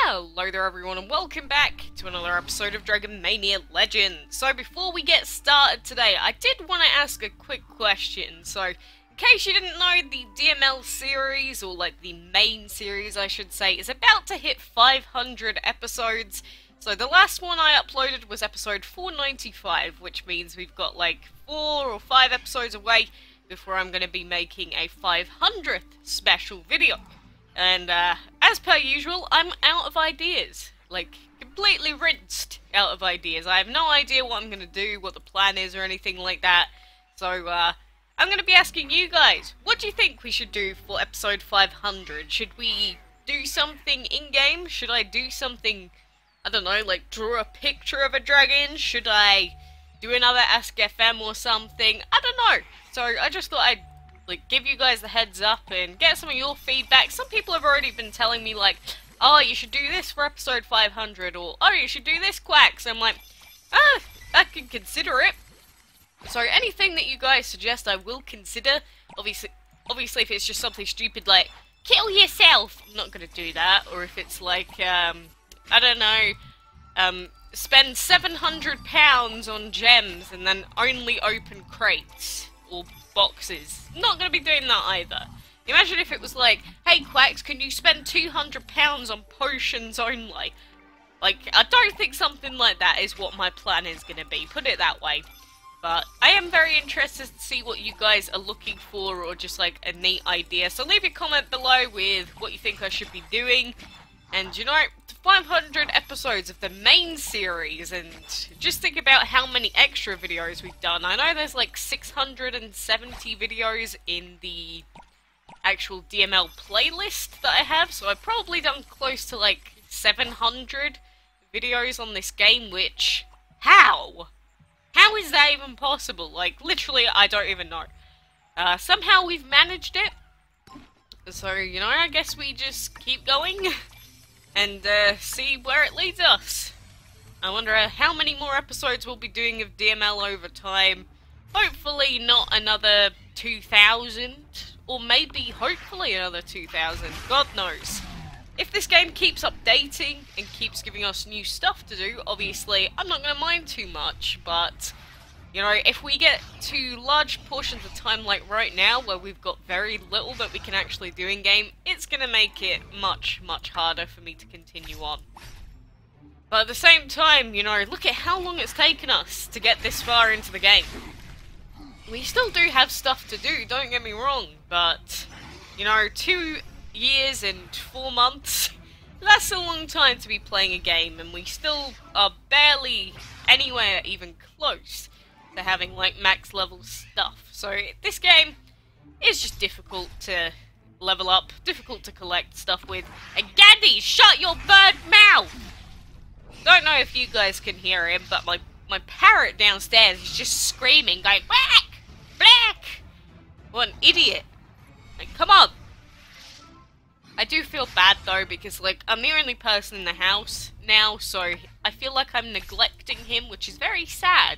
Hello there everyone and welcome back to another episode of Dragon Mania Legends. So before we get started today, I did want to ask a quick question. So in case you didn't know, the DML series, or like the main series I should say, is about to hit 500 episodes. So the last one I uploaded was episode 495, which means we've got like 4 or 5 episodes away before I'm going to be making a 500th special video. And, as per usual, I'm out of ideas. Like, completely rinsed out of ideas. I have no idea what I'm gonna do, what the plan is, or anything like that. So, I'm gonna be asking you guys, what do you think we should do for episode 500? Should we do something in-game? Should I do something, I don't know, like draw a picture of a dragon? Should I do another Ask FM or something? I don't know. So, I just thought I'd give you guys the heads up and get some of your feedback. Some people have already been telling me like, oh, you should do this for episode 500, or oh, you should do this, Quacks. I'm like, I can consider it. So anything that you guys suggest, I will consider. Obviously if it's just something stupid like, kill yourself, I'm not gonna do that. Or if it's like, I don't know, spend £700 on gems and then only open crates or boxes. Not gonna be doing that either. Imagine if it was like, hey Quacks, can you spend £200 on potions only? Like, I don't think something like that is what my plan is gonna be, put it that way. But I am very interested to see what you guys are looking for, or just like a neat idea. So leave a comment below with what you think I should be doing. And you know, 500 episodes of the main series, and just think about how many extra videos we've done. I know there's like 670 videos in the actual DML playlist that I have, so I've probably done close to like 700 videos on this game, which, how? How is that even possible? Like, literally, I don't even know. Somehow we've managed it, so, you know, I guess we just keep going and see where it leads us. I wonder how many more episodes we'll be doing of DML over time. Hopefully not another 2,000, or maybe hopefully another 2,000, God knows. If this game keeps updating and keeps giving us new stuff to do, obviously I'm not going to mind too much, but you know, if we get to large portions of time like right now, where we've got very little that we can actually do in-game, it's gonna make it much, much harder for me to continue on. But at the same time, you know, look at how long it's taken us to get this far into the game. We still do have stuff to do, don't get me wrong, but, you know, 2 years and 4 months, that's a long time to be playing a game, and we still are barely anywhere even close to having like max level stuff. So this game is just difficult to level up, difficult to collect stuff with. And Gandhi, shut your bird mouth! Don't know if you guys can hear him, but my parrot downstairs is just screaming, going black, black. What an idiot! Like, come on. I do feel bad though, because like I'm the only person in the house now, so I feel like I'm neglecting him, which is very sad.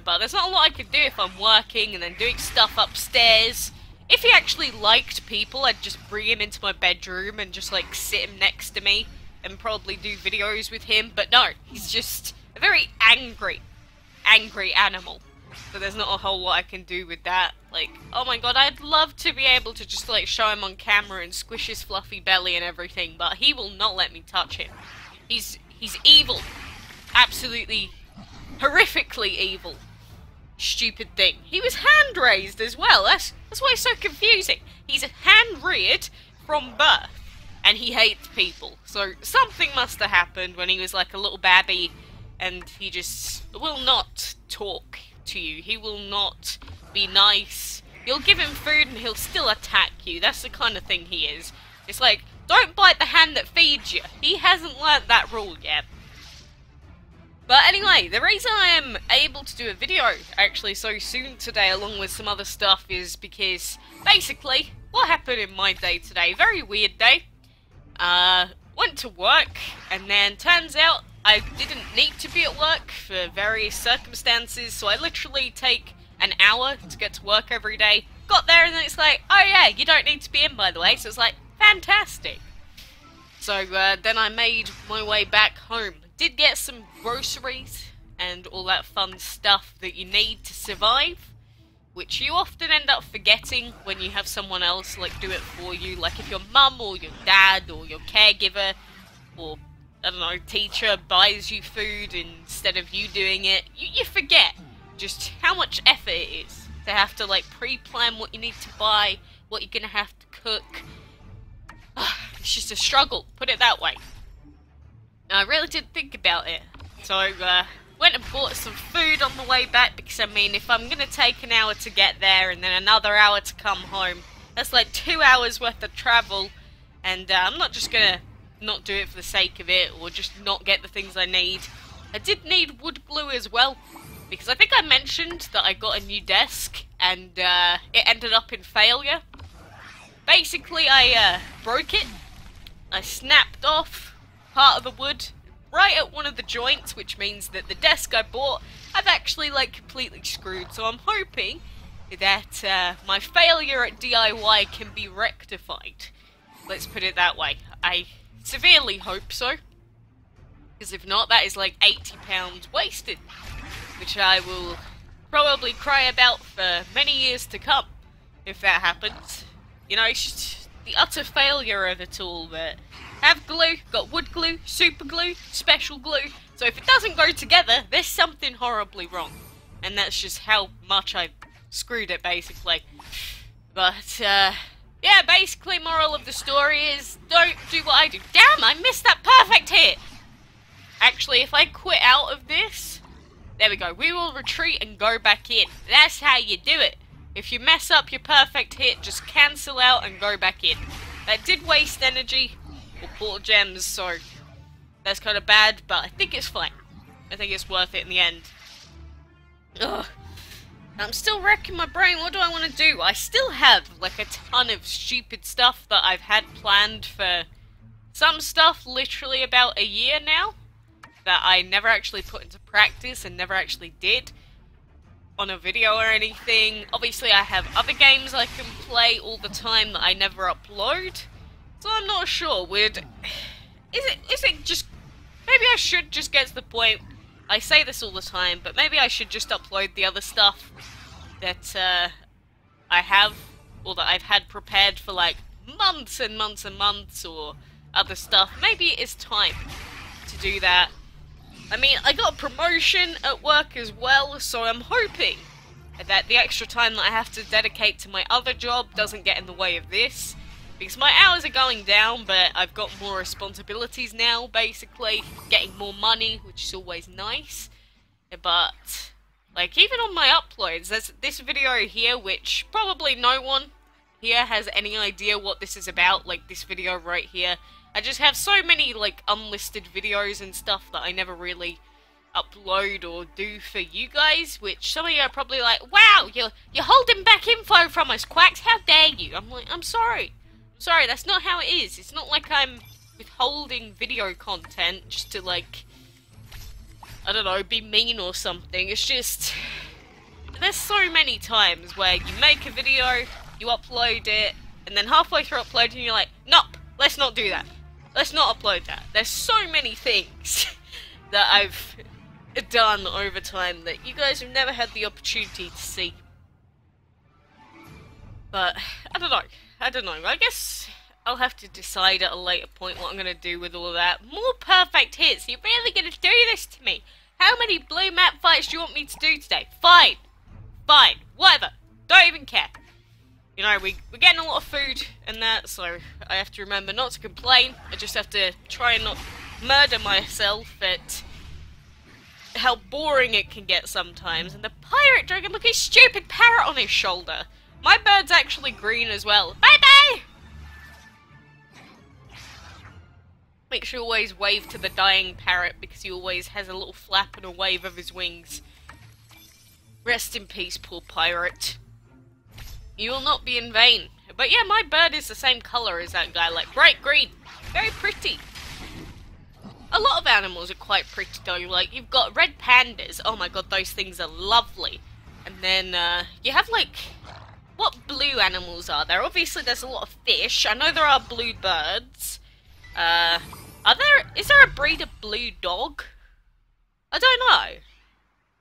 But there's not a lot I could do if I'm working and then doing stuff upstairs. If he actually liked people, I'd just bring him into my bedroom and just like sit him next to me and probably do videos with him. But no, he's just a very angry animal. So there's not a whole lot I can do with that. Like, oh my god, I'd love to be able to just like show him on camera and squish his fluffy belly and everything, but he will not let me touch him. He's evil. Absolutely horrifically evil. Stupid thing. He was hand raised as well. That's why it's so confusing. He's hand reared from birth, and he hates people. So something must have happened when he was like a little babby, and he just will not talk to you. He will not be nice. You'll give him food and he'll still attack you. That's the kind of thing he is. It's like, don't bite the hand that feeds you. He hasn't learnt that rule yet. But anyway, the reason I am able to do a video actually so soon today, along with some other stuff, is because basically what happened in my day today, very weird day. Went to work, and then turns out I didn't need to be at work for various circumstances, so I literally take an hour to get to work every day. Got there and then it's like, oh yeah, you don't need to be in by the way, so it's like, fantastic. So then I made my way back home. Did get some groceries and all that fun stuff that you need to survive, which you often end up forgetting when you have someone else like do it for you. Like if your mum or your dad or your caregiver or, I don't know, teacher buys you food instead of you doing it, you forget just how much effort it is to have to like pre-plan what you need to buy, what you're gonna have to cook. It's just a struggle, put it that way. I really did think about it. So went and bought some food on the way back, because I mean, if I'm gonna take an hour to get there and then another hour to come home, that's like 2 hours worth of travel, and I'm not just gonna not do it for the sake of it, or just not get the things I need. I did need wood glue as well, because I think I mentioned that I got a new desk, and it ended up in failure. Basically, I broke it. I snapped off part of the wood right at one of the joints, which means that the desk I bought, I've actually like completely screwed. So I'm hoping that my failure at DIY can be rectified. Let's put it that way. I severely hope so, because if not, that is like £80 wasted, which I will probably cry about for many years to come if that happens. You know, it's just the utter failure of it all. But have glue, got wood glue, super glue, special glue. So if it doesn't go together, there's something horribly wrong. And that's just how much I screwed it, basically. But, yeah, basically, moral of the story is, don't do what I do. Damn, I missed that perfect hit! Actually, if I quit out of this, there we go. We will retreat and go back in. That's how you do it. If you mess up your perfect hit, just cancel out and go back in. That did waste energy, or portal gems, so that's kind of bad, but I think it's fine. I think it's worth it in the end. Ugh. I'm still wrecking my brain. What do I want to do? I still have like a ton of stupid stuff that I've had planned for some stuff literally about a year now that I never actually put into practice and never actually did on a video or anything. Obviously I have other games I can play all the time that I never upload, so I'm not sure. Is it just, maybe I should just get to the point, I say this all the time, but maybe I should just upload the other stuff that I have, or that I've had prepared for like months and months and months, or other stuff. Maybe it is time to do that. I mean, I got a promotion at work as well, so I'm hoping that the extra time that I have to dedicate to my other job doesn't get in the way of this. Because my hours are going down, but I've got more responsibilities now, basically. Getting more money, which is always nice. But, like, even on my uploads, there's this video here, which probably no one here has any idea what this is about, like this video right here. I just have so many, like, unlisted videos and stuff that I never really upload or do for you guys, which some of you are probably like, wow, you're holding back info from us, Quacks, how dare you? I'm like, I'm sorry. I'm sorry, that's not how it is. It's not like I'm withholding video content just to, like, I don't know, be mean or something. It's just, there's so many times where you make a video, you upload it, and then halfway through uploading you're like, nope, let's not do that. Let's not upload that. There's so many things that I've done over time that you guys have never had the opportunity to see. But, I don't know. I guess I'll have to decide at a later point what I'm going to do with all of that. More perfect hits. You're really going to do this to me? How many blue map fights do you want me to do today? Fine. Fine. Whatever. Don't even care. You know, we're getting a lot of food and that, so I have to remember not to complain. I just have to try and not murder myself at how boring it can get sometimes. And the pirate dragon, look at his stupid parrot on his shoulder. My bird's actually green as well. Bye-bye! Make sure you always wave to the dying parrot, because he always has a little flap and a wave of his wings. Rest in peace, poor pirate. You will not be in vain. But yeah, my bird is the same colour as that guy, like bright green. Very pretty. A lot of animals are quite pretty though, like you've got red pandas. Oh my god, those things are lovely. And then you have like, what blue animals are there? Obviously there's a lot of fish. I know there are blue birds. Is there a breed of blue dog? I don't know.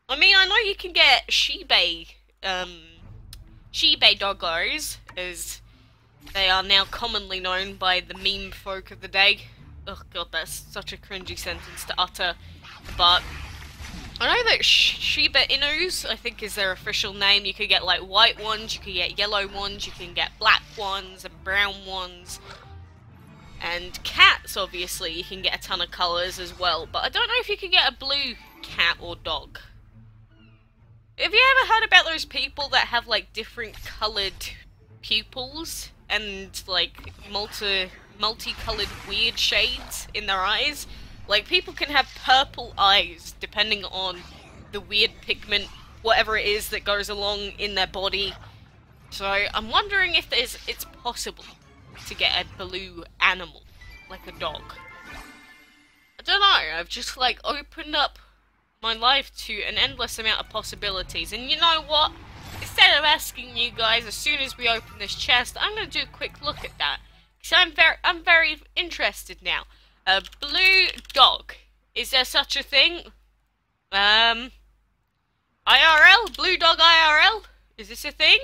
I mean, I know you can get Shiba doggos, as they are now commonly known by the meme folk of the day. Oh god, that's such a cringy sentence to utter. But I know that Shiba Inus, I think is their official name. You could get like white ones, you can get yellow ones, you can get black ones and brown ones. And cats, obviously, you can get a ton of colours as well. But I don't know if you can get a blue cat or dog. Have you ever heard about those people that have like different coloured pupils and like multicoloured weird shades in their eyes? Like, people can have purple eyes depending on the weird pigment, whatever it is that goes along in their body. So I'm wondering if it's possible to get a blue animal, like a dog. I don't know, I've just like opened up my life to an endless amount of possibilities, and you know what? Instead of asking you guys as soon as we open this chest, I'm gonna do a quick look at that, because I'm very interested now. A blue dog. Is there such a thing? IRL? Blue dog IRL? Is this a thing?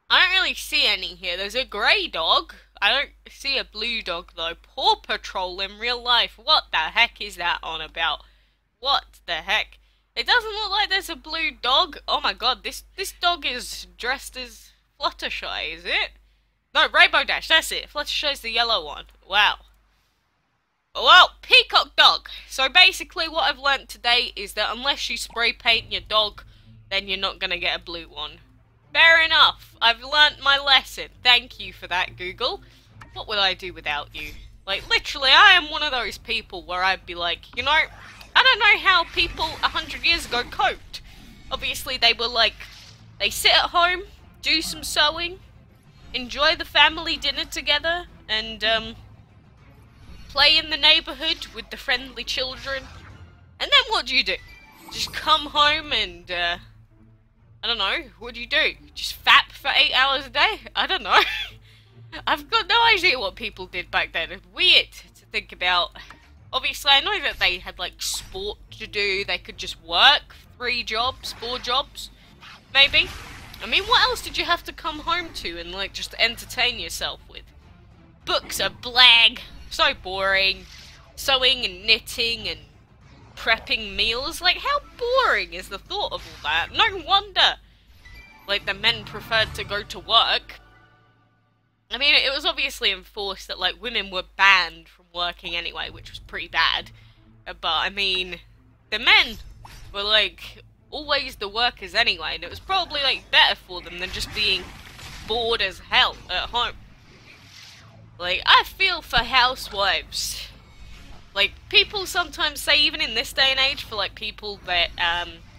I don't really see any here. There's a grey dog. I don't see a blue dog though. Paw Patrol in real life. What the heck is that on about? What the heck? It doesn't look like there's a blue dog. Oh my god, this dog is dressed as Fluttershy, is it? No, Rainbow Dash, that's it. Fluttershy's the yellow one. Wow. Well, peacock dog. So basically what I've learnt today is that unless you spray paint your dog, then you're not gonna get a blue one. Fair enough. I've learnt my lesson. Thank you for that, Google. What would I do without you? Like, literally, I am one of those people where I'd be like, you know, I don't know how people 100 years ago coped. Obviously, they were like, they sit at home, do some sewing, enjoy the family dinner together, and, play in the neighbourhood with the friendly children. And then what do? Just come home and, I don't know, what do? Just fap for 8 hours a day? I don't know. I've got no idea what people did back then. It's weird to think about. Obviously, I know that they had, like, sport to do. They could just work 3 jobs, 4 jobs, maybe. I mean, what else did you have to come home to and, like, just entertain yourself with? Books are blag. So boring. Sewing and knitting and prepping meals. Like, how boring is the thought of all that? No wonder, like, the men preferred to go to work. I mean, it was obviously enforced that, like, women were banned from working anyway, which was pretty bad. But, I mean, the men were, like, always the workers anyway, and it was probably, like, better for them than just being bored as hell at home. Like, I feel for housewives. Like, people sometimes say, even in this day and age, for, like, people that,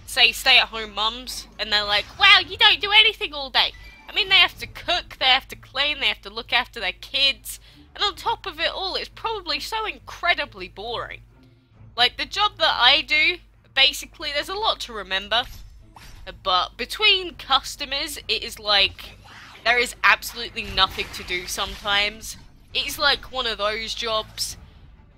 say stay-at-home mums, and they're like, wow, you don't do anything all day. I mean, they have to cook, they have to clean, they have to look after their kids, and on top of it all, it's probably so incredibly boring. Like, the job that I do, basically, there's a lot to remember, but between customers, it is like, there is absolutely nothing to do sometimes. It's like one of those jobs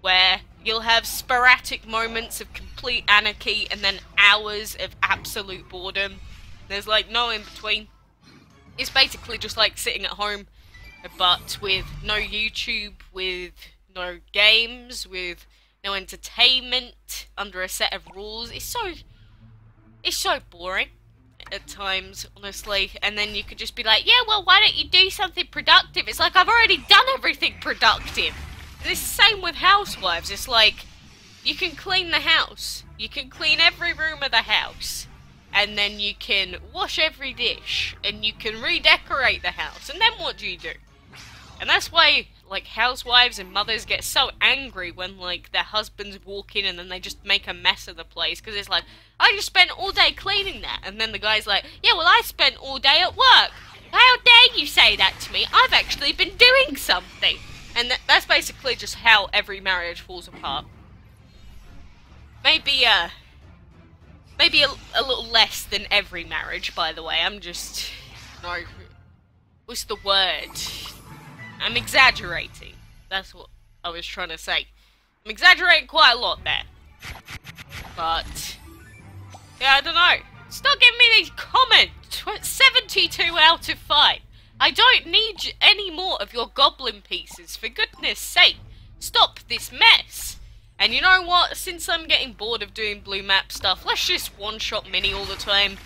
where you'll have sporadic moments of complete anarchy and then hours of absolute boredom. There's like no in between. It's basically just like sitting at home, but with no YouTube, with no games, with no entertainment, under a set of rules. It's so boring at times, honestly. And then you could just be like, yeah, well, why don't you do something productive? It's like, I've already done everything productive. And it's the same with housewives. It's like, you can clean the house. You can clean every room of the house. And then you can wash every dish. And you can redecorate the house. And then what do? And that's why, like, housewives and mothers get so angry when, like, their husbands walk in and then they just make a mess of the place. Because it's like, I just spent all day cleaning that. And then the guy's like, yeah, well, I spent all day at work. How dare you say that to me? I've actually been doing something. And that's basically just how every marriage falls apart. Maybe a little less than every marriage, by the way. I'm just... No. What's the word? I'm exaggerating. That's what I was trying to say. I'm exaggerating quite a lot there. But yeah, I don't know. Stop giving me these comments. 72 out of 5. I don't need any more of your goblin pieces, for goodness sake. Stop this mess. And you know what? Since I'm getting bored of doing blue map stuff, let's just one-shot Mini all the time.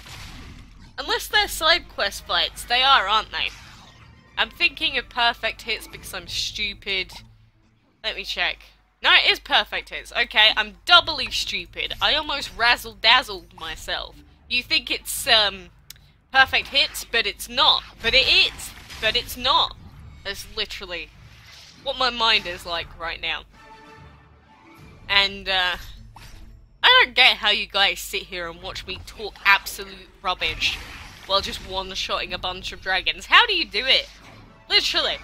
Unless they're side quest fights, they are, aren't they? I'm thinking of perfect hits because I'm stupid. Let me check. No, it is perfect hits. Okay, I'm doubly stupid. I almost razzle-dazzled myself. You think it's, perfect hits, but it's not. But it is, but it's not. That's literally what my mind is like right now. And, I don't get how you guys sit here and watch me talk absolute rubbish while just one-shotting a bunch of dragons. How do you do it? Literally.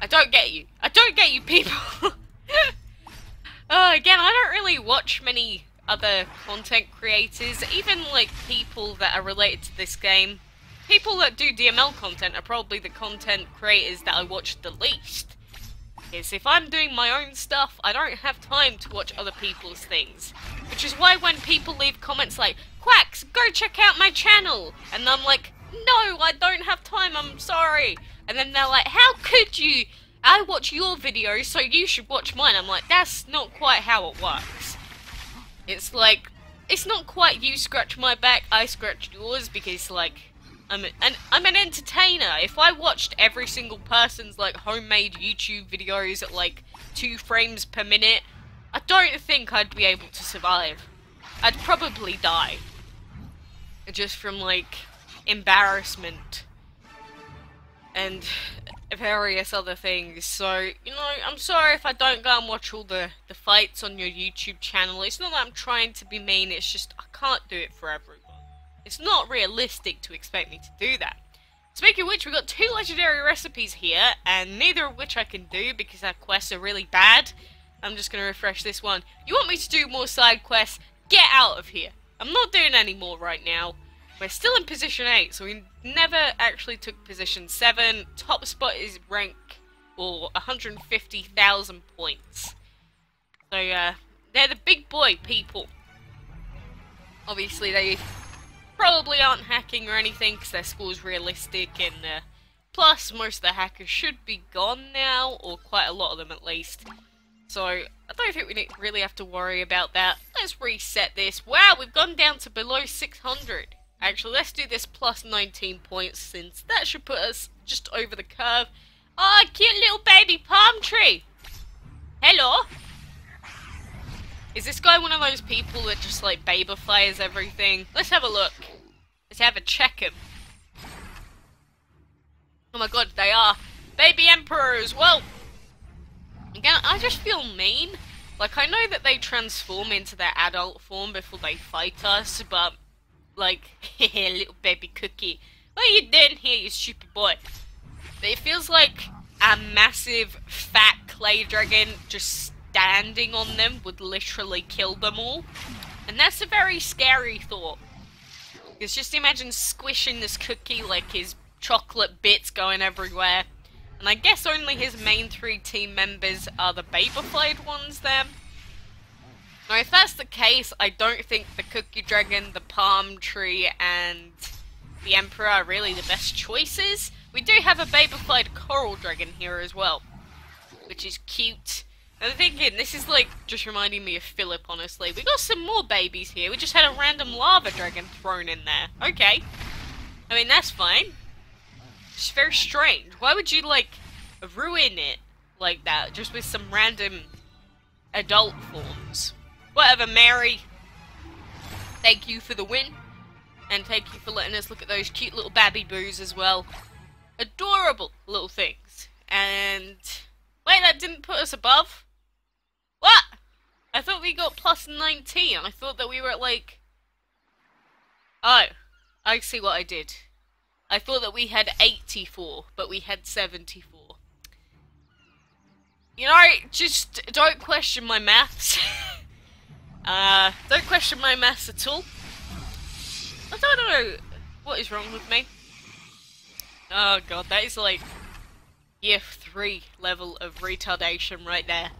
I don't get you. I don't get you people. Again, I don't really watch many other content creators, even like people that are related to this game. People that do DML content are probably the content creators that I watch the least. Because if I'm doing my own stuff, I don't have time to watch other people's things. Which is why when people leave comments like, Quacks, go check out my channel! And I'm like, no, I don't have time, I'm sorry. And then they're like, how could you? I watch your videos, so you should watch mine. I'm like, that's not quite how it works. It's like, it's not quite you scratch my back, I scratch yours, because like, I'm an entertainer. If I watched every single person's like homemade YouTube videos at like 2 frames per minute, I don't think I'd be able to survive. I'd probably die. Just from like embarrassment and various other things. So, you know, I'm sorry if I don't go and watch all the fights on your YouTube channel. It's not that I'm trying to be mean, it's just I can't do it for everyone. It's not realistic to expect me to do that. Speaking of which, we've got 2 legendary recipes here, and neither of which I can do because our quests are really bad. I'm just going to refresh this one. You want me to do more side quests? Get out of here. I'm not doing any more right now. We're still in position 8, so we never actually took position 7. Top spot is rank, or 150,000 points. So, they're the big boy people. Obviously, they probably aren't hacking or anything because their score's realistic, and plus most of the hackers should be gone now, or quite a lot of them at least. So I don't think we really have to worry about that. Let's reset this. Wow, we've gone down to below 600. Actually, let's do this plus 19 points, since that should put us just over the curve. Oh, cute little baby palm tree. Hello. Is this guy one of those people that just, like, babifies everything? Let's have a look. Let's have a check him. Oh my god, they are baby emperors. Well, again, I just feel mean. Like, I know that they transform into their adult form before they fight us, but, like, little baby cookie. What are you doing here, you stupid boy? But it feels like a massive, fat clay dragon just standing on them would literally kill them all. And that's a very scary thought. Because just imagine squishing this cookie like his chocolate bits going everywhere. And I guess only his main 3 team members are the babified ones then. Now if that's the case, I don't think the cookie dragon, the palm tree, and the emperor are really the best choices. We do have a babified coral dragon here as well, which is cute. And I'm thinking, this is like, just reminding me of Philip, honestly. We got some more babies here. We just had a random lava dragon thrown in there. Okay. I mean, that's fine. It's very strange. Why would you, like, ruin it like that, just with some random adult forms? Whatever, Mary. Thank you for the win. And thank you for letting us look at those cute little babby boos as well. Adorable little things. And wait, that didn't put us above? What? I thought we got plus 19. I thought that we were at like... Oh, I see what I did. I thought that we had 84, but we had 74. You know, just don't question my maths. Don't question my maths at all. I don't know what is wrong with me. Oh god, that is like Year 3 level of retardation right there.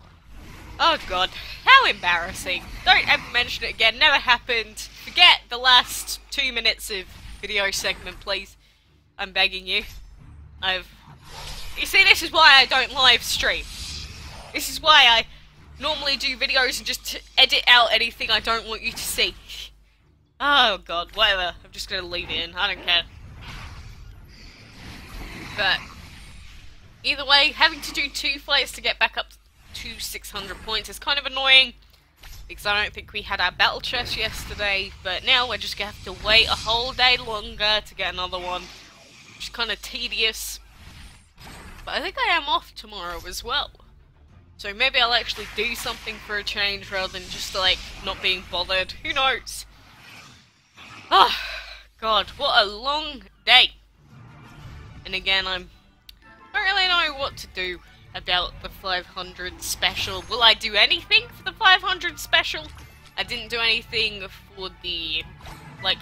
Oh god, how embarrassing. Don't ever mention it again, never happened. Forget the last 2 minutes of video segment, please. I'm begging you. You see, this is why I don't live stream. This is why I normally do videos and just edit out anything I don't want you to see. Oh god, whatever. I'm just gonna leave it in, I don't care. But either way, having to do 2 fights to get back up to 600 points is kind of annoying, because I don't think we had our battle chest yesterday, but now we're just going to have to wait a whole day longer to get another one, which is kind of tedious. But I think I am off tomorrow as well, so maybe I'll actually do something for a change rather than just like not being bothered. Who knows? Oh god, what a long day. And again, I don't really know what to do about the 500 special. Will I do anything for the 500 special? I didn't do anything for the, like,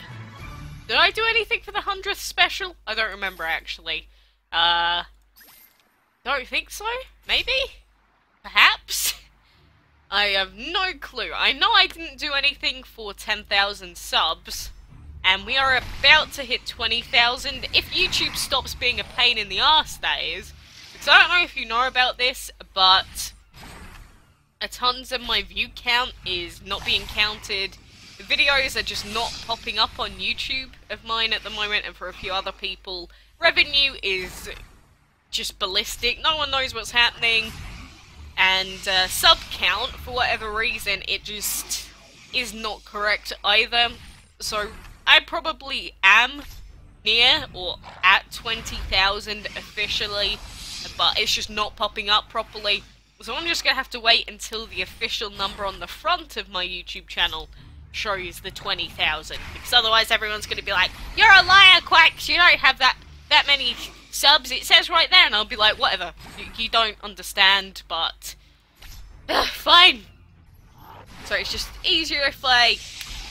did I do anything for the 100th special? I don't remember actually. Don't think so? Maybe? Perhaps? I have no clue. I know I didn't do anything for 10,000 subs, and we are about to hit 20,000, if YouTube stops being a pain in the arse, that is. Because I don't know if you know about this, but tons of my view count is not being counted. The videos are just not popping up on YouTube of mine at the moment, and for a few other people, revenue is just ballistic. No one knows what's happening. And sub count, for whatever reason, it just is not correct either. So I probably am near or at 20,000 officially, but it's just not popping up properly. So I'm just going to have to wait until the official number on the front of my YouTube channel shows the 20,000. Because otherwise everyone's going to be like, "You're a liar, Quacks, you don't have that many subs, it says right there." And I'll be like, whatever, you don't understand, but fine. So it's just easier if I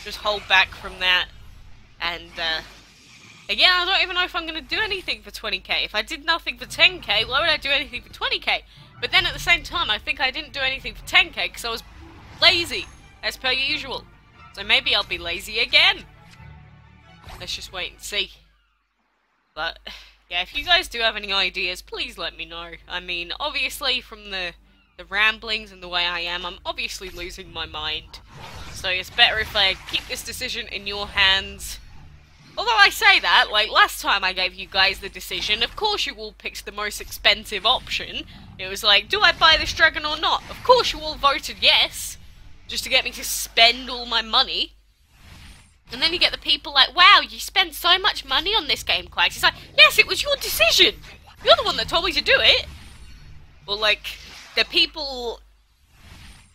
just hold back from that. And again, I don't even know if I'm going to do anything for 20k. If I did nothing for 10k, why would I do anything for 20k? But then at the same time, I think I didn't do anything for 10k because I was lazy, as per usual. So maybe I'll be lazy again. Let's just wait and see. But yeah, if you guys do have any ideas, please let me know. I mean, obviously from the ramblings and the way I am, I'm obviously losing my mind. So it's better if I keep this decision in your hands. Although I say that, like last time I gave you guys the decision, of course you all picked the most expensive option. It was like, do I buy this dragon or not? Of course you all voted yes, just to get me to spend all my money. And then you get the people like, wow, you spend so much money on this game, Quacks. It's like, yes, it was your decision. You're the one that told me to do it. Or like, the people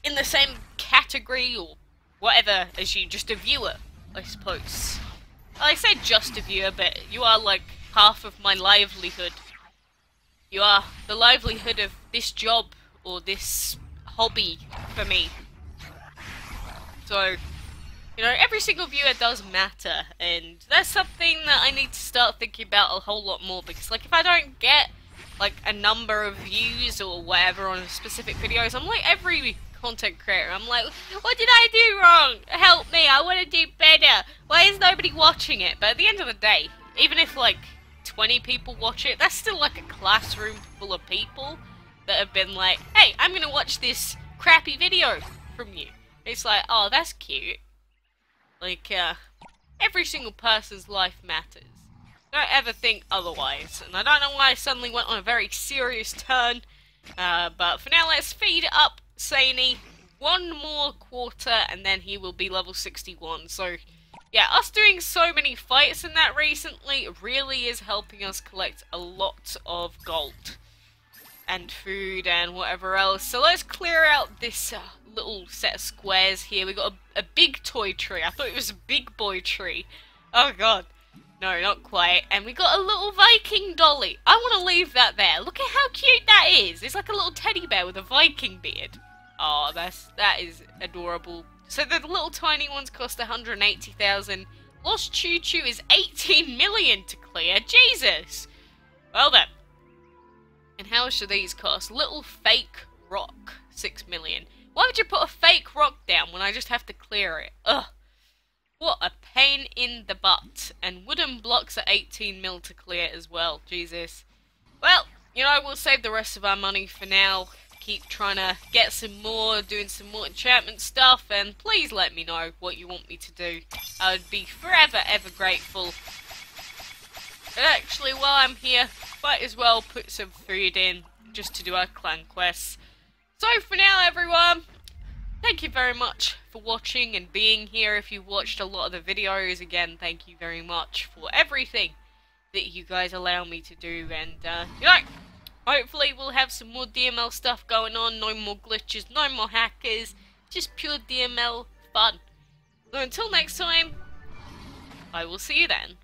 in the same category or whatever as you, just a viewer, I suppose. I say just a viewer, but you are like half of my livelihood. You are the livelihood of this job or this hobby for me. So, you know, every single viewer does matter, and that's something that I need to start thinking about a whole lot more, because like if I don't get like a number of views or whatever on specific videos, I'm like every content creator, I'm like, what did I do wrong? Help me, I want to do better. Why is nobody watching it? But at the end of the day, even if like 20 people watch it, that's still like a classroom full of people that have been like, hey, I'm gonna watch this crappy video from you. It's like, oh, that's cute. Like, every single person's life matters. Don't ever think otherwise. And I don't know why I suddenly went on a very serious turn. But for now, let's feed up Saney. One more quarter, and then he will be level 61. So, yeah, us doing so many fights in that recently really is helping us collect a lot of gold. And food and whatever else. So let's clear out this little set of squares here. We got a big toy tree. I thought it was a big boy tree. Oh god. No, not quite. And we got a little Viking dolly. I want to leave that there. Look at how cute that is. It's like a little teddy bear with a Viking beard. Oh, that is adorable. So the little tiny ones cost 180,000. Lost Choo Choo is 18 million to clear. Jesus. Well then. And how much do these cost? Little fake rock, 6 million. Why would you put a fake rock down when I just have to clear it? Ugh. What a pain in the butt. And wooden blocks are 18 mil to clear as well. Jesus. Well, you know, we'll save the rest of our money for now. Keep trying to get some more, doing some more enchantment stuff, and please let me know what you want me to do. I would be forever ever grateful. And actually, while I'm here, might as well put some food in, just to do our clan quests. So for now, everyone, thank you very much for watching and being here. If you watched a lot of the videos, again, thank you very much for everything that you guys allow me to do. And, you know, hopefully we'll have some more DML stuff going on. No more glitches, no more hackers. Just pure DML fun. So until next time, I will see you then.